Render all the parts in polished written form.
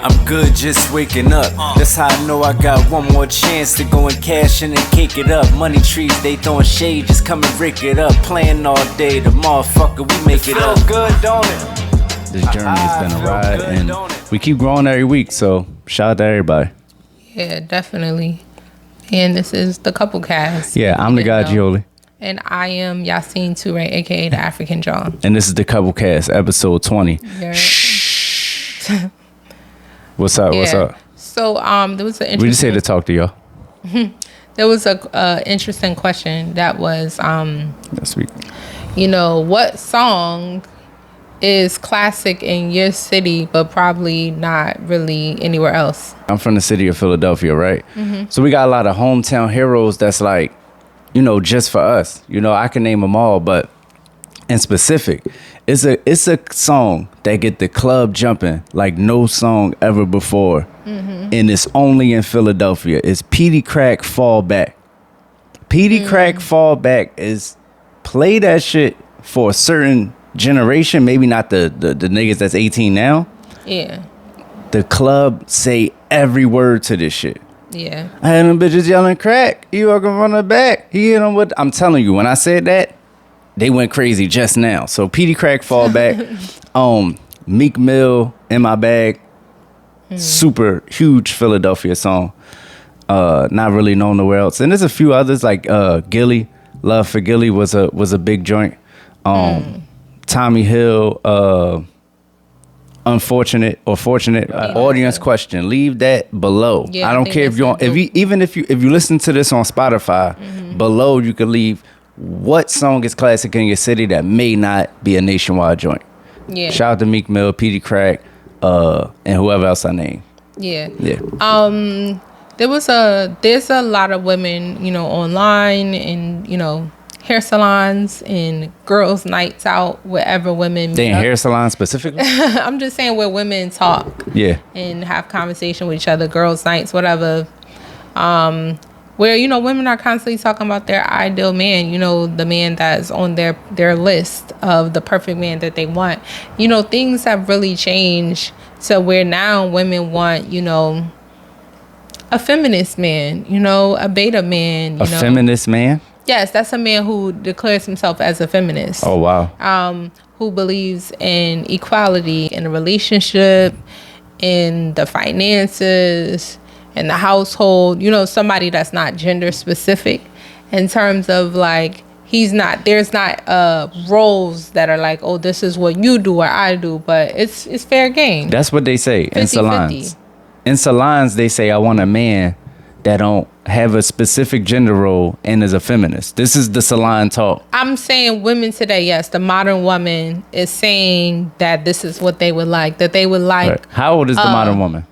I'm good just waking up. That's how I know I got one more chance to go and cash in and cake it up. Money trees, they throwing shade, just come and rick it up. Playing all day, the motherfucker, we make it up. Good, don't it? This journey has been a ride, and we keep growing every week, so shout out to everybody. Yeah, definitely. And this is the Couple Cast. Yeah, I'm the guy, Gioli. And I am 𝗖𝗢𝗨𝗣𝗟𝗍, a.k.a. the African John. And this is the Couple Cast, episode 20. Shh. What's up? Yeah. What's up? So, there was an interesting... We just here to talk to y'all. There was a interesting question that was... That's sweet. You know, what song is classic in your city, but probably not really anywhere else? I'm from the city of Philadelphia, right? Mm-hmm. So we got a lot of hometown heroes that's like, you know, just for us. You know, I can name them all, but in specific, it's a song that get the club jumping like no song ever before. Mm-hmm. And it's only in Philadelphia. It's Petey Crack Fall Back. Petey Crack Fall Back is play that shit for a certain generation, maybe not the niggas that's 18 now. Yeah. The club say every word to this shit. Yeah. I had them bitches yelling crack. He walking from the back. He hit them with... I'm telling you, when I said that, they went crazy just now. So Petey Crack Fall Back. Meek Mill In My Bag. Super huge Philadelphia song. Not really known nowhere else. And there's a few others like Gilly. Love for Gilly was a big joint. Tommy Hill, Unfortunate or Fortunate. Audience question. Leave that below. Yeah, I don't care if you listen to this on Spotify, below you can leave what song is classic in your city that may not be a nationwide joint. Yeah. Shout out to Meek Mill, Petey Crack, and whoever else I name. Yeah. Yeah. There's a lot of women, you know, online and, you know, hair salons and girls' nights out, wherever women meet. They in hair salons specifically? I'm just saying where women talk. Yeah. And have conversation with each other, girls' nights, whatever. Where, you know, women are constantly talking about their ideal man, you know, the man that's on their list of the perfect man that they want. You know, things have really changed to where now women want, you know, a feminist man, you know, a beta man. A feminist man? Yes, that's a man who declares himself as a feminist. Oh, wow. Who believes in equality in a relationship, in the finances, in the household. You know, somebody that's not gender specific in terms of like, there's not roles that are like, oh, this is what you do or I do, but it's fair game. That's what they say 50, in salons. In salons, they say, I want a man that don't have a specific gender role and is a feminist. This is the salon talk. I'm saying women today, yes, the modern woman is saying that this is what they would like, that they would like. Right. How old is the modern woman?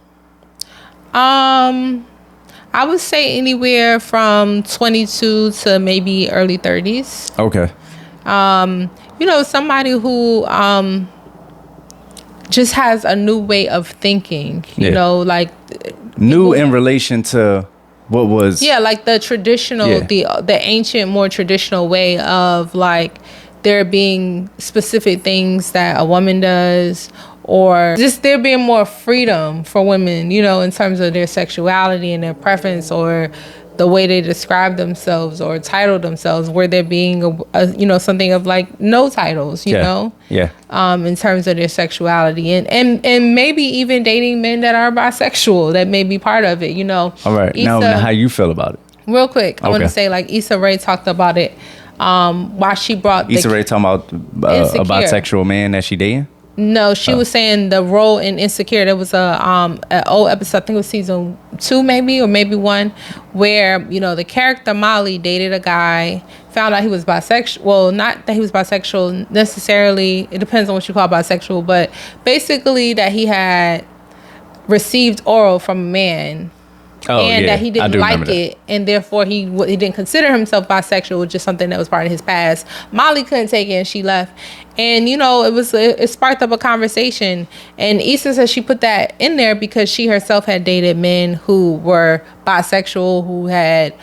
I would say anywhere from 22 to maybe early 30s. Okay. You know, somebody who just has a new way of thinking, you know, like new in relation to what was like the traditional the ancient, more traditional way of like there being specific things that a woman does, or just there being more freedom for women, you know, in terms of their sexuality and their preference or the way they describe themselves or title themselves, where there being a you know, something of like no titles, you know, in terms of their sexuality and maybe even dating men that are bisexual, that may be part of it, you know. All right. Now how you feel about it? Real quick, I want to say like Issa Rae talked about it. Why she brought Issa Rae talking about a bisexual man that she dating? No, she was saying the role in Insecure. There was an old episode, I think it was season 2 maybe, or maybe 1, where, you know, the character Molly dated a guy, found out he was bisexual. Well, not that he was bisexual necessarily. It depends on what you call bisexual, but basically that he had received oral from a man. That he didn't like it, and therefore he didn't consider himself bisexual, which is something that was part of his past. Molly couldn't take it and she left, and you know, it sparked up a conversation, and Issa said she put that in there because she herself had dated men who were bisexual, who had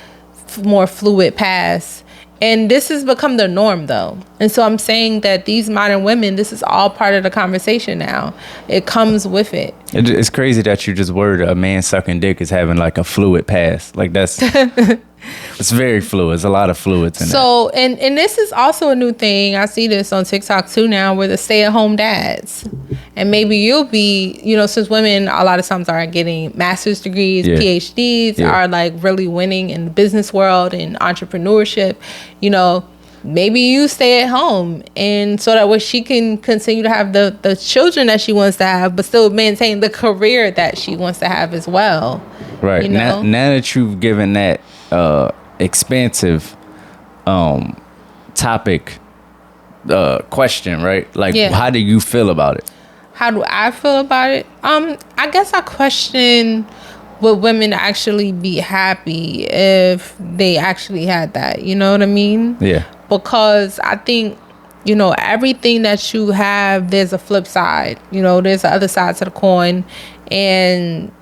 more fluid past, And this has become the norm, though. And so I'm saying that these modern women, this is all part of the conversation now. It comes with it. It's crazy that you just worded a man sucking dick is having like a fluid past. Like that's, it's very fluid. There's a lot of fluids in so, and this is also a new thing. I see this on TikTok too now, where the stay-at-home dads. And maybe you'll be, you know, since women a lot of times are getting master's degrees, PhDs, are like really winning in the business world and entrepreneurship, you know, maybe you stay at home and so that way she can continue to have the children that she wants to have, but still maintain the career that she wants to have as well. Right. You know? Now that you've given that expansive topic question, right? Like, how do you feel about it? How do I feel about it? I guess I question would women actually be happy if they actually had that? You know what I mean? Yeah. Because I think, you know, everything that you have, there's a flip side. You know, there's the other side to the coin. And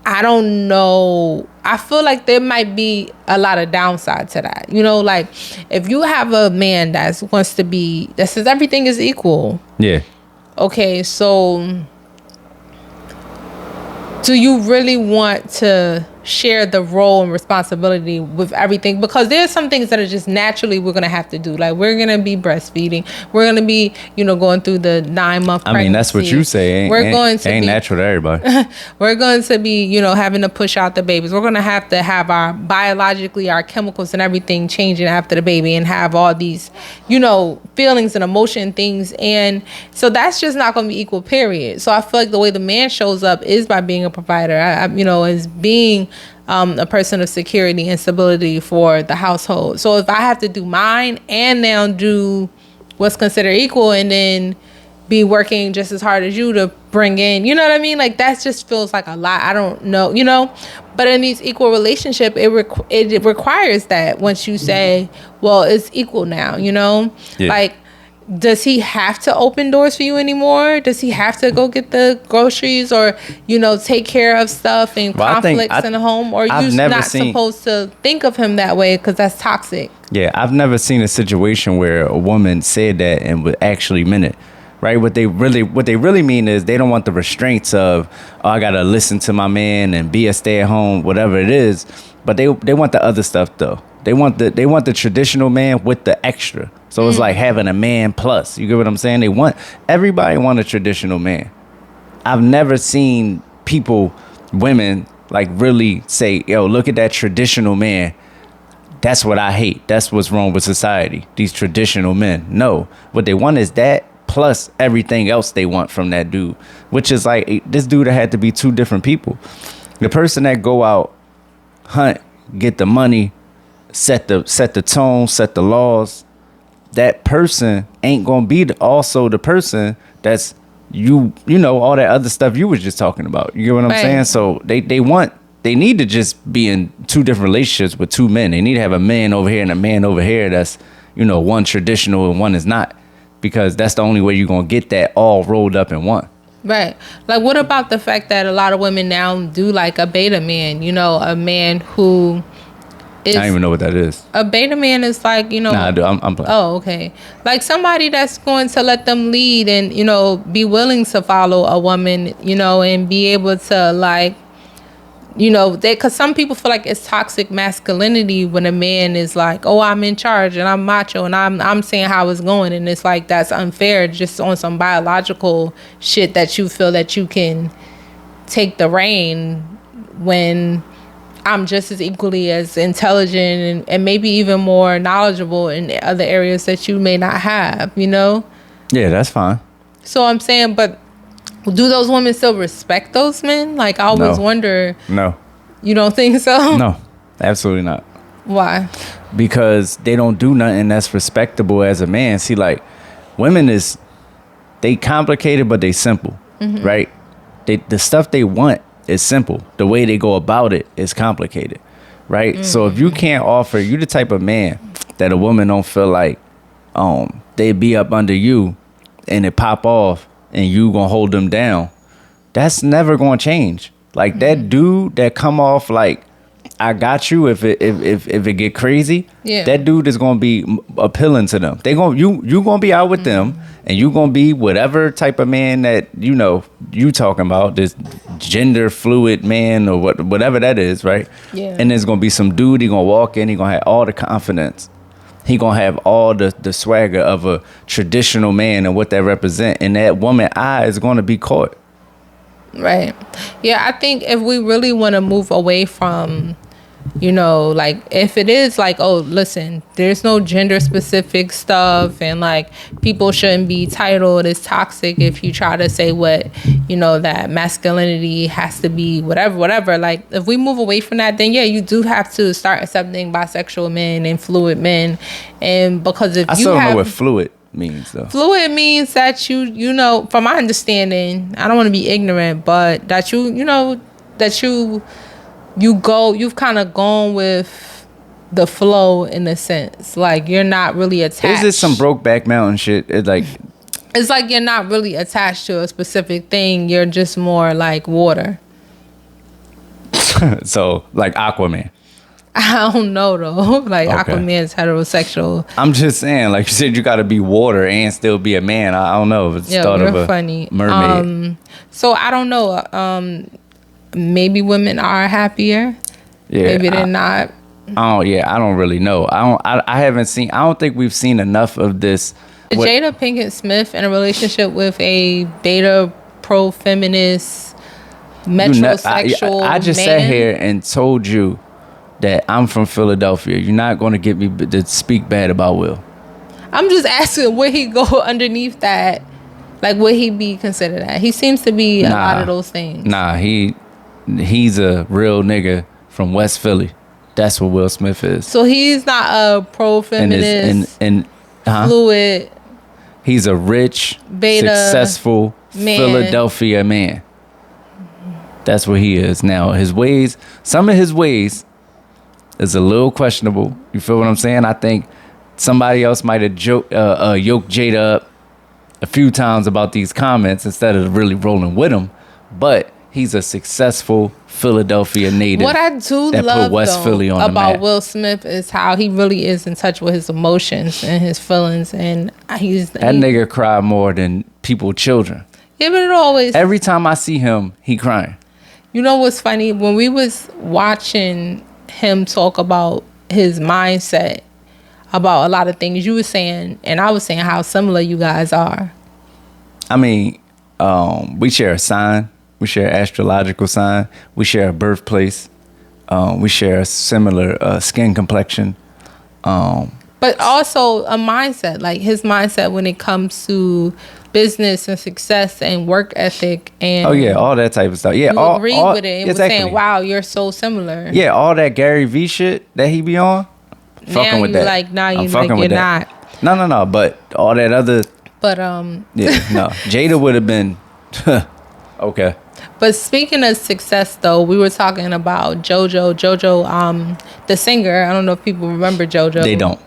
I don't know. I feel like there might be a lot of downside to that. You know, like if you have a man that wants to be, that says everything is equal. Yeah. Okay, so do you really want to share the role and responsibility with everything? Because there's some things that are just naturally we're going to have to do. Like we're going to be breastfeeding. We're going to be, you know, going through the 9-month pregnancy. I mean, that's what you say. Ain't natural to everybody. We're going to be, you know, having to push out the babies. We're going to have our biologically, our chemicals and everything changing after the baby and have all these, you know, feelings and emotion things. And so that's just not going to be equal, period. So I feel like the way the man shows up is by being a provider, you know, as being a person of security and stability for the household. So if I have to do mine and now do what's considered equal and then be working just as hard as you to bring in, you know what I mean? Like that just feels like a lot. I don't know, you know, but in these equal relationship, it requires that once you say, well, it's equal now, you know, like, does he have to open doors for you anymore? Does he have to go get the groceries or, you know, take care of stuff and conflicts in the home? Or you're not supposed to think of him that way because that's toxic. Yeah, I've never seen a situation where a woman said that and would actually mean it. Right? What they really mean is they don't want the restraints of, oh, I gotta listen to my man and be a stay-at-home, whatever it is. But they want the other stuff though. They want the traditional man with the extra. So it's like having a man plus. You get what I'm saying? Everybody want a traditional man. I've never seen women like really say, yo, look at that traditional man. That's what I hate. That's what's wrong with society. These traditional men. No, what they want is that plus everything else they want from that dude, which is like this dude had to be two different people. The person that go out, hunt, get the money, set the tone, set the laws, that person ain't gonna be also the person that's you know, all that other stuff you was just talking about. You get what I'm saying? So they need to just be in two different relationships with two men. They need to have a man over here and a man over here that's, you know, one traditional and one is not, because that's the only way you're gonna get that all rolled up in one. Right. Like, what about the fact that a lot of women now do like a beta man, you know, a man who is... I don't even know what that is. A beta man is like, you know... Nah, I do. I'm playing. Oh, okay. Like somebody that's going to let them lead and, you know, be willing to follow a woman, you know, and be able to, like, you know, because some people feel like it's toxic masculinity when a man is like, oh, I'm in charge and I'm macho and I'm saying how it's going, and it's like that's unfair just on some biological shit that you feel that you can take the reign when I'm just as equally as intelligent and maybe even more knowledgeable in other areas that you may not have, you know? Yeah, that's fine. So I'm saying, but do those women still respect those men? Like, I always wonder. No. You don't think so? No, absolutely not. Why? Because they don't do nothing that's respectable as a man. See, like, women they complicated, but they simple, right? The stuff they want is simple. The way they go about it is complicated, right? So if you can't offer, you the type of man that a woman don't feel like they be up under you and it pop off, and you gonna hold them down, that's never gonna change. Like that dude that come off like I got you. If it get crazy, that dude is gonna be appealing to them. You gonna be out with them, and you gonna be whatever type of man that you talking about, this gender fluid man or whatever that is, right? Yeah. And there's gonna be some dude. He gonna walk in. He gonna have all the confidence. He gonna have all the swagger of a traditional man and what that represent. And that woman eye is gonna be caught. Right. Yeah, I think if we really want to move away from, like if it is like, oh, listen, there's no gender specific stuff and like people shouldn't be titled, it's toxic if you try to say what, that masculinity has to be whatever. Like if we move away from that, then yeah, you do have to start accepting bisexual men and fluid men. And because if I still don't know what fluid means though. Fluid means that you from my understanding, I don't want to be ignorant, but that you've kind of gone with the flow in a sense. Like you're not really attached. Is it some Brokeback Mountain shit? It's like you're not really attached to a specific thing. You're just more like water. So like Aquaman. I don't know though. Like Okay. Aquaman's heterosexual. I'm just saying, like you said, you got to be water and still be a man. I don't know if it's thought of a funny mermaid. So I don't know. Maybe women are happier. Yeah, Maybe they're not. Oh yeah, I don't really know. I haven't seen. I don't think we've seen enough of this. Is Jada Pinkett Smith in a relationship with a beta pro feminist metrosexual I just man? sat here and told you that I'm from Philadelphia. You're not going to get me to speak bad about Will. I'm just asking, would he go underneath that? Like, would he be considered that? He seems to be a lot of those things. Nah, he's a real nigga from West Philly. That's what Will Smith is. So he's not a pro-feminist, fluid. He's a rich, beta successful man. Philadelphia man. That's what he is. Now, some of his ways is a little questionable. You feel what I'm saying? I think somebody else might have yoked Jada up a few times about these comments instead of really rolling with him. But he's a successful Philadelphia native. What I do that love put West Philly on the about map. Will Smith is how he really is in touch with his emotions and his feelings, and that nigga cry more than children. Yeah, but it always. Every time I see him, he crying. You know what's funny? When we was watching him talk about his mindset about a lot of things, you were saying, and I was saying how similar you guys are. I mean, we share a sign. We share an astrological sign. We share a birthplace. We share a similar skin complexion. But also a mindset, like his mindset when it comes to business and success and work ethic and all that type of stuff. Yeah, you agreed with it and was saying, "Wow, you're so similar." Yeah, all that Gary V shit that he be on. Fucking with that. Like now you fucking like with you're that. not. No. But all that other. But Yeah, no. Jada would have been. Okay. But speaking of success, though, we were talking about JoJo, the singer. I don't know if people remember JoJo. They don't.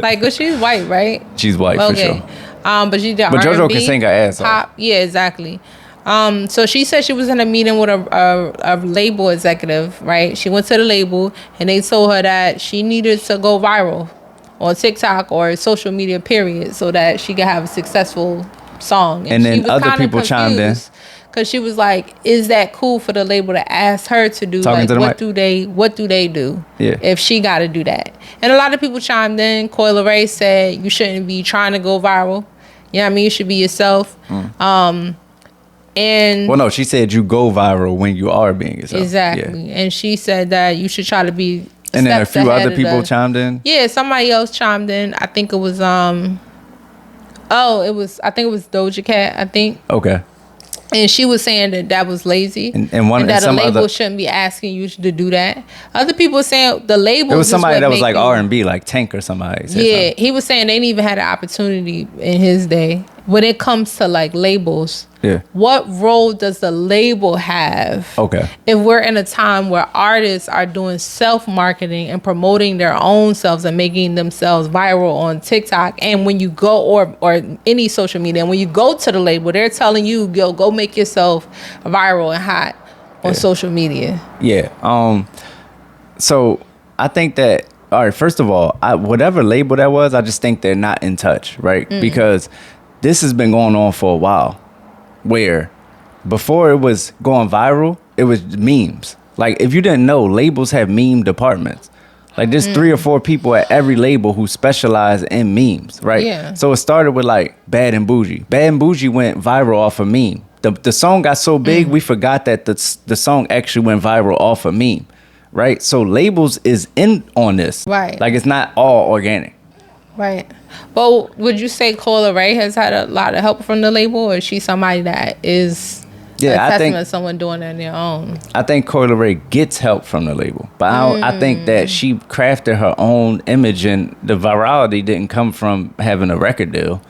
Like, well, she's white, right? She's white for sure. But she did But R&B, JoJo can sing her ass pop. off. Yeah, exactly. So she said she was in a meeting with a label executive, right? She went to the label and they told her that she needed to go viral on TikTok or social media, period, so that she could have a successessful song. And then other people chimed in. Because she was like, is that cool for the label to ask her to do? Talking like, to the what do they do Yeah. if she got to do that? And a lot of people chimed in. Coyle Ray said, you shouldn't be trying to go viral. You know what I mean? You should be yourself. And well, no, she said you go viral when you are being yourself. exactly. Yeah. And she said that you should try to be And then a steps few ahead other of people the- chimed in. Yeah, somebody else chimed in. I think it was it was Doja Cat, I think. Okay. And she was saying that was lazy, And that a some label other- shouldn't be asking you to do that. Other people were saying the label. It was somebody that was like R&B, like Tank or somebody. said Yeah, something. he was saying they didn't even had an opportunity in his day. When it comes to like labels, Yeah. what role does the label have? Okay. If we're in a time where artists are doing self-marketing and promoting their own selves and making themselves viral on TikTok, and when you go or any social media, and when you go to the label, they're telling you, go make yourself viral and hot on social media. Yeah. So I think that, all right, first of all, whatever label that was, I just think they're not in touch, right? Because this has been going on for a while, where before it was going viral, it was memes. Like, if you didn't know, labels have meme departments. Like, there's 3 or 4 people at every label who specialize in memes, right? Yeah. So it started with, like, Bad and Bougie. Bad and Bougie went viral off a meme. The song got so big, we forgot that the song actually went viral off a meme, right? So labels is in on this. Right. Like, it's not all organic. Right. But would you say coi-Leray has had a lot of help from the label, or is she somebody that is a testament to someone doing it on their own? I think coi-Leray gets help from the label, but I think that she crafted her own image, and the virality didn't come from having a record deal.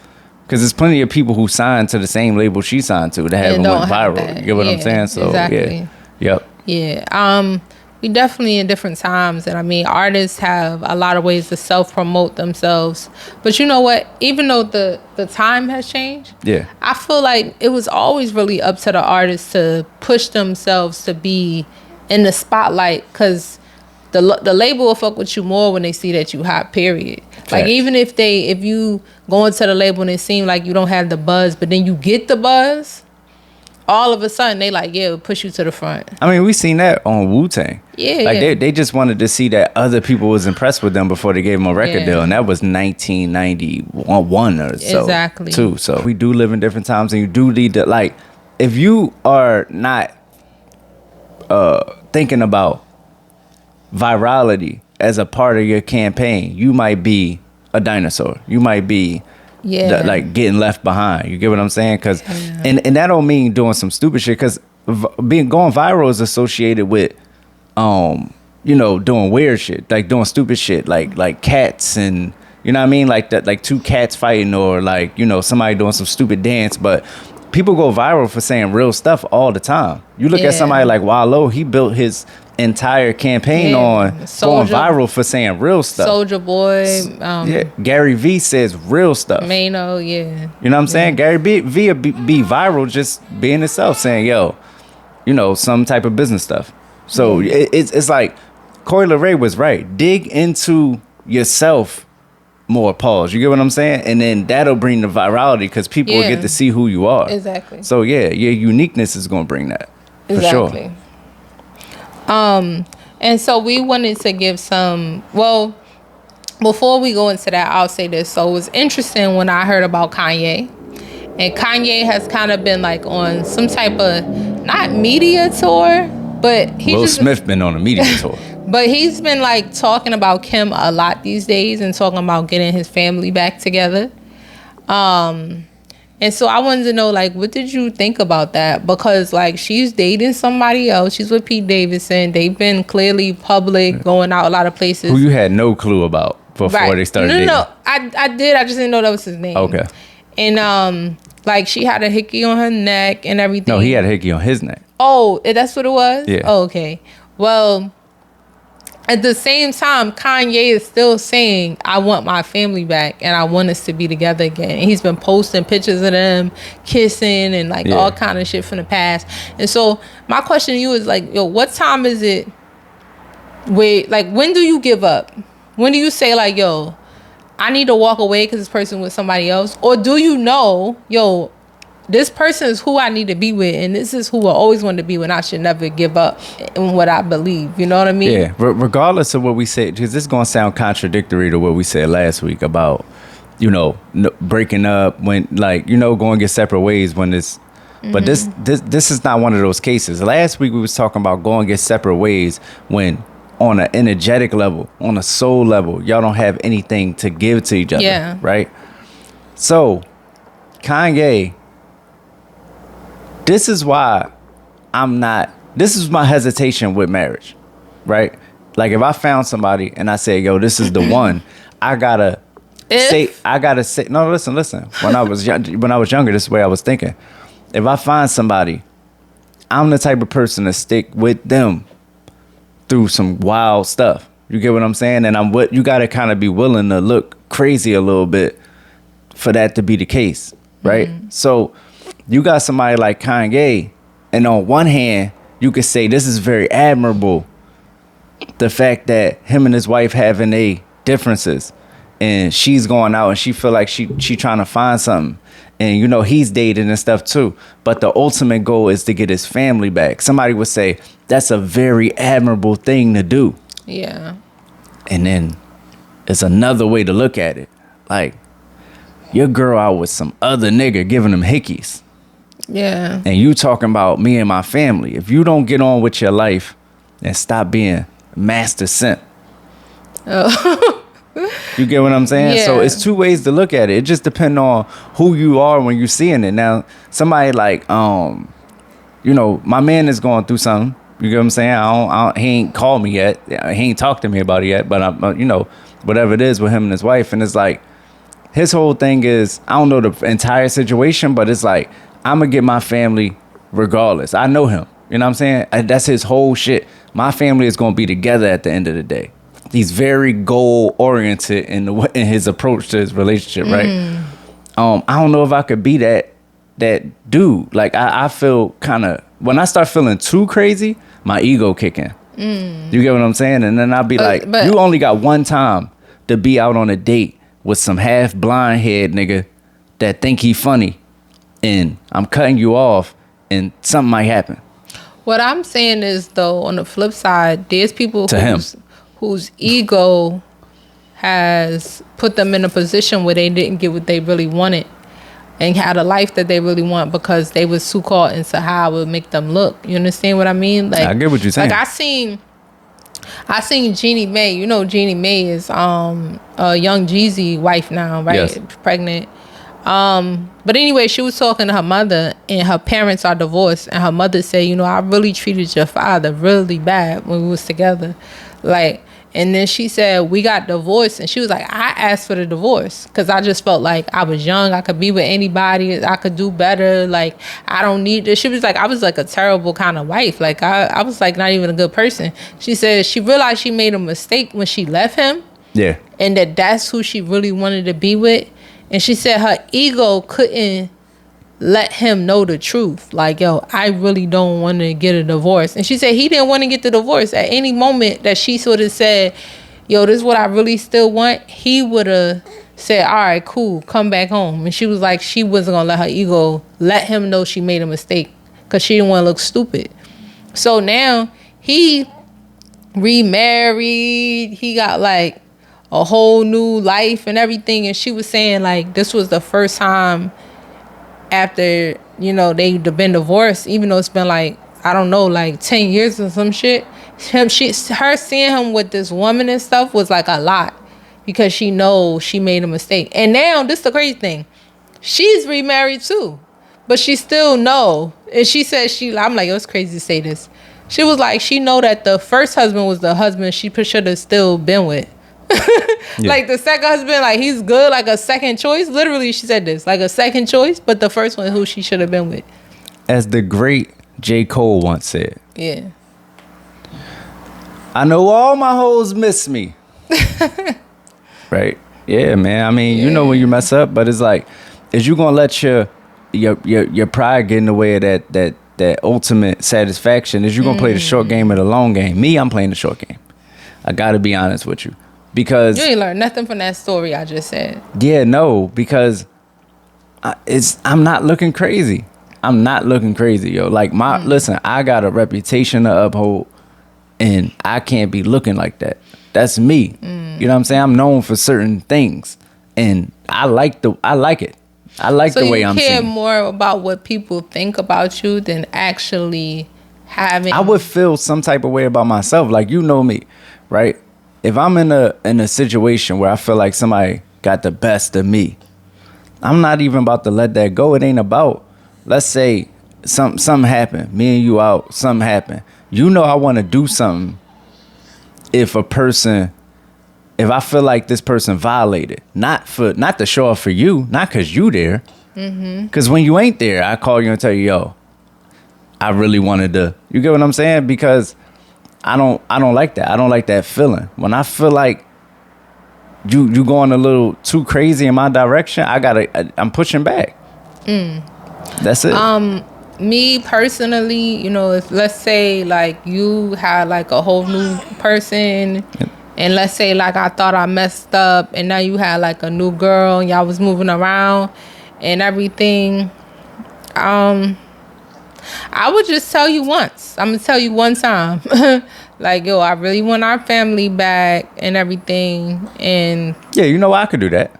Because there's plenty of people who signed to the same label she signed to that haven't went viral. You get what I'm saying? So exactly. Yeah. Yep. Yeah. We definitely in different times, and I mean, artists have a lot of ways to self-promote themselves. But you know what? Even though the time has changed, Yeah. I feel like it was always really up to the artists to push themselves to be in the spotlight, because the label will fuck with you more when they see that you hot, period. Like, even if you go into the label and it seems like you don't have the buzz, but then you get the buzz, all of a sudden they like, yeah, push you to the front. I mean, we seen that on Wu-Tang. Yeah. Like, they just wanted to see that other people was impressed with them before they gave them a record deal, and that was 1991 or so. Exactly. Too. So we do live in different times, and you do need to, like, if you are not thinking about virality as a part of your campaign, you might be a dinosaur. You might be like getting left behind. You get what I'm saying? Because and that don't mean doing some stupid shit, because going viral is associated with doing weird shit, like doing stupid shit, like cats, and you know what I mean, like that, like 2 cats fighting, or like somebody doing some stupid dance. But people go viral for saying real stuff all the time. You look at somebody like Wallow, he built his entire campaign on going viral for saying real stuff. Soulja Boy. Gary V says real stuff. Mano, You know what I'm saying? Gary V be viral just being himself, saying, some type of business stuff. So it's like coi-Leray was right. Dig into yourself more, pause. You get what I'm saying? And then that'll bring the virality, because people will get to see who you are. Exactly. So your uniqueness is going to bring that. For sure. And so we wanted to give before we go into that, I'll say this. So it was interesting when I heard about Kanye. And Kanye has kind of been like on some type of, not media tour, but Will Smith been on a media tour. But he's been like talking about Kim a lot these days, and talking about getting his family back together. And so I wanted to know, like, what did you think about that? Because, like, she's dating somebody else. She's with Pete Davidson. They've been clearly public, going out a lot of places. Who you had no clue about before they started dating? No, I did. I just didn't know that was his name. Okay. And, like, she had a hickey on her neck and everything. No, he had a hickey on his neck. Oh, that's what it was? Yeah. Oh, okay. Well, at the same time, Kanye is still saying, I want my family back and I want us to be together again. And he's been posting pictures of them kissing and like all kind of shit from the past. And so my question to you is like, what time is it when do you give up? When do you say like, I need to walk away because this person with somebody else? Or do you know, this person is who I need to be with, and this is who I always wanted to be with, and I should never give up in what I believe. You know what I mean? Yeah, regardless of what we say, because this is going to sound contradictory to what we said last week about, breaking up when, like, going get separate ways when this. But this is not one of those cases. Last week we was talking about going get separate ways when on an energetic level, on a soul level, y'all don't have anything to give to each other. Yeah. Right? So, Kanye, this is why this is my hesitation with marriage, right? Like, if I found somebody and I say, this is the one, I gotta say, no, listen. When I was younger, this is the way I was thinking. If I find somebody, I'm the type of person to stick with them through some wild stuff. You get what I'm saying? And you gotta kind of be willing to look crazy a little bit for that to be the case, right? So you got somebody like Kanye, and on one hand, you could say this is very admirable the fact that him and his wife having a differences, and she's going out and she feel like she trying to find something, and you know he's dating and stuff too, but the ultimate goal is to get his family back. Somebody would say that's a very admirable thing to do. Yeah. And then it's another way to look at it, like your girl out with some other nigga giving them hickeys. Yeah. And you talking about me and my family. If you don't get on with your life and stop being master simp. Oh. You get what I'm saying? Yeah. So it's two ways to look at it. It just depends on who you are when you're seeing it. Now, somebody like, you know, my man is going through something. You get what I'm saying? He ain't called me yet. He ain't talked to me about it yet. But, you know, whatever it is with him and his wife. And it's like, his whole thing is, I don't know the entire situation, but it's like, I'm going to get my family regardless. I know him. You know what I'm saying? That's his whole shit. My family is going to be together at the end of the day. He's very goal oriented in his approach to his relationship, right? I don't know if I could be that dude. Like I feel kind of, when I start feeling too crazy, my ego kick in. You get what I'm saying? And then I'll be like, you only got one time to be out on a date with some half blind head nigga that think he funny, and I'm cutting you off and something might happen. What I'm saying is, though, on the flip side, there's people whose ego has put them in a position where they didn't get what they really wanted and had a life that they really want because they was too caught into how it would make them look. You understand what I mean? Like, I get what you're saying. Like I seen Jeannie Mae. You know, Jeannie Mae is a Young Jeezy wife now, right? Yes. Pregnant. But anyway, she was talking to her mother, and her parents are divorced, and her mother said, you know, I really treated your father really bad when we was together. Like, and then she said, we got divorced, and she was like, I asked for the divorce because I just felt like I was young, I could be with anybody, I could do better, like, I don't need this. She was like, I was like a terrible kind of wife, like, I was like not even a good person. She said she realized she made a mistake when she left him. Yeah. And that's who she really wanted to be with. And she said her ego couldn't let him know the truth. Like, yo, I really don't want to get a divorce. And she said he didn't want to get the divorce. At any moment that she sort of said, yo, this is what I really still want, he would have said, all right, cool, come back home. And she was like, she wasn't going to let her ego let him know she made a mistake because she didn't want to look stupid. So now he remarried. He got like a whole new life and everything. And she was saying like this was the first time after, you know, they've been divorced, even though it's been like, I don't know, like 10 years or some shit. Her seeing him with this woman and stuff was like a lot because she knows she made a mistake. And now this is the crazy thing. She's remarried too, but she still know. And she said I'm like, it's crazy to say this. She was like, she know that the first husband was the husband she should have still been with. Yeah. Like the second husband, like he's good, like a second choice. Literally, she said this, like a second choice, but the first one who she should have been with. As the great J. Cole once said. Yeah. I know all my hoes miss me. Right? Yeah, man. I mean, you know when you mess up, but it's like, is you gonna let your pride get in the way of that ultimate satisfaction? Is you gonna play the short game or the long game? Me, I'm playing the short game. I gotta be honest with you. Because you ain't learned nothing from that story I just said. Yeah, no, because I'm not looking crazy. I'm not looking crazy, yo. Like listen, I got a reputation to uphold, and I can't be looking like that. That's me. You know what I'm saying? I'm known for certain things, and I like it. I like the way I'm seen. So you care more about what people think about you than actually having. I would feel some type of way about myself. Like, you know me, right? If I'm in a situation where I feel like somebody got the best of me, I'm not even about to let that go. It ain't about, let's say something happened, me and you out, something happened. You know I want to do something if I feel like this person violated, not to show up for you, not because you there. Because when you ain't there, I call you and tell you, yo, I really wanted to, you get what I'm saying? Because I don't like that. I don't like that feeling. When I feel like you going a little too crazy in my direction, I'm pushing back. That's it. me personally, you know, if let's say like you had like a whole new person, and let's say like I thought I messed up, and now you had like a new girl, and y'all was moving around and everything, I would just tell you once. I'm gonna tell you one time, like, yo, I really want our family back and everything, and Yeah, you know, I could do that.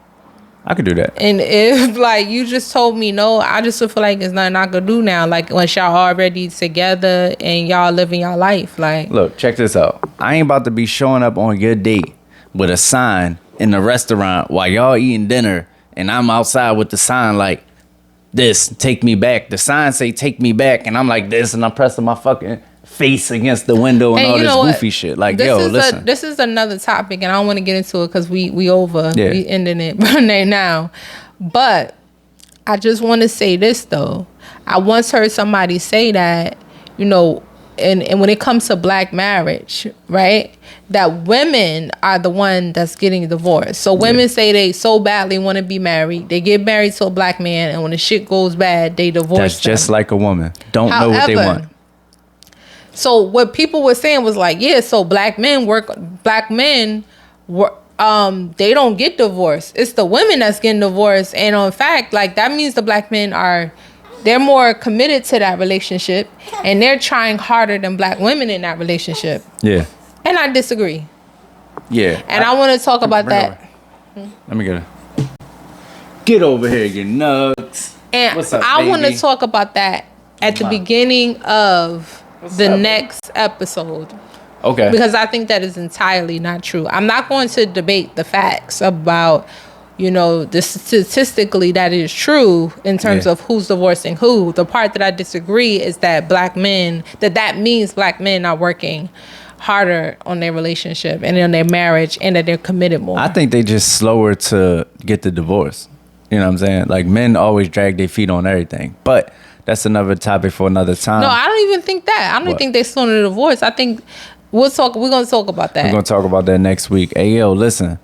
I could do that. And if like you just told me no, I just would feel like it's nothing I could do now. Like once y'all already together and y'all living your life, like. Look, check this out. I ain't about to be showing up on your date with a sign in the restaurant while y'all eating dinner, and I'm outside with the sign like this, take me back. The sign say take me back, and I'm like this, and I'm pressing my fucking face against the window and all this goofy shit. Like, yo, listen. This is another topic, and I don't want to get into it because we over. Yeah. We ending it right now. But I just want to say this, though. I once heard somebody say that, you know, and when it comes to black marriage, right, that women are the one that's getting divorced. So women say they so badly want to be married. They get married to a black man, and when the shit goes bad, they divorce That's just them. like a woman. Don't know what they want. So what people were saying was like, yeah, so black men work, they don't get divorced. It's the women that's getting divorced. And in fact, like that means the black men they're more committed to that relationship, and they're trying harder than black women in that relationship. Yeah. And I disagree. Yeah. And I want to talk about that. Let me get it. Get over here, you nuts. And What's up, I want to baby? talk about that at the beginning of next episode. Okay. Because I think that is entirely not true. I'm not going to debate the facts about, you know, the statistically that is true in terms of who's divorcing who. The part that I disagree is that that means black men are working harder on their relationship and on their marriage, and that they're committed more. I think they just slower to get the divorce. You know what I'm saying? Like, men always drag their feet on everything. But that's another topic for another time. No, I don't even think that. I don't even think they're slowing the divorce. I think we're going to talk about that. We're going to talk about that next week. Hey, yo, listen.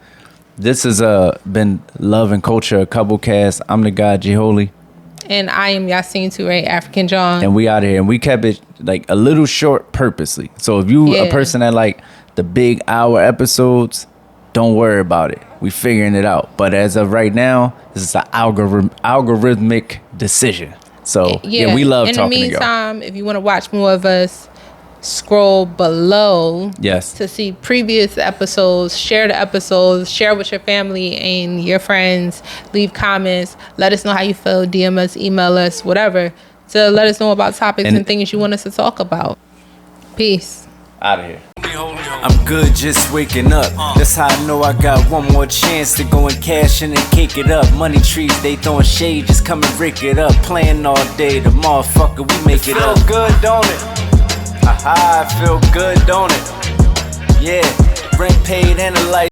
This has been Love and Culture, a couple cast. I'm the guy, 𝗖𝗢𝗨𝗣𝗟𝗘𝗖𝗔𝗦𝗧. And I am 𝗖𝗢𝗨𝗣𝗟𝗏, African John. And we out of here. And we kept it like a little short purposely. So if you a person that like the big hour episodes, don't worry about it. We figuring it out. But as of right now, this is an algorithmic decision. So yeah, we love talking to y'all. In the meantime, if you want to watch more of us, scroll below to see previous episodes. Share the episodes. Share with your family and your friends. Leave comments. Let us know how you feel. DM us, email us, whatever, to let us know about topics and things you want us to talk about. Peace. Out of here. I'm good just waking up. That's how I know I got one more chance to go and cash in and cake it up. Money trees, they throwing shade, just come and rick it up. Playing all day, the motherfucker, we make it up. Feel good, don't it? I feel good, don't it? Yeah, rent paid and a light.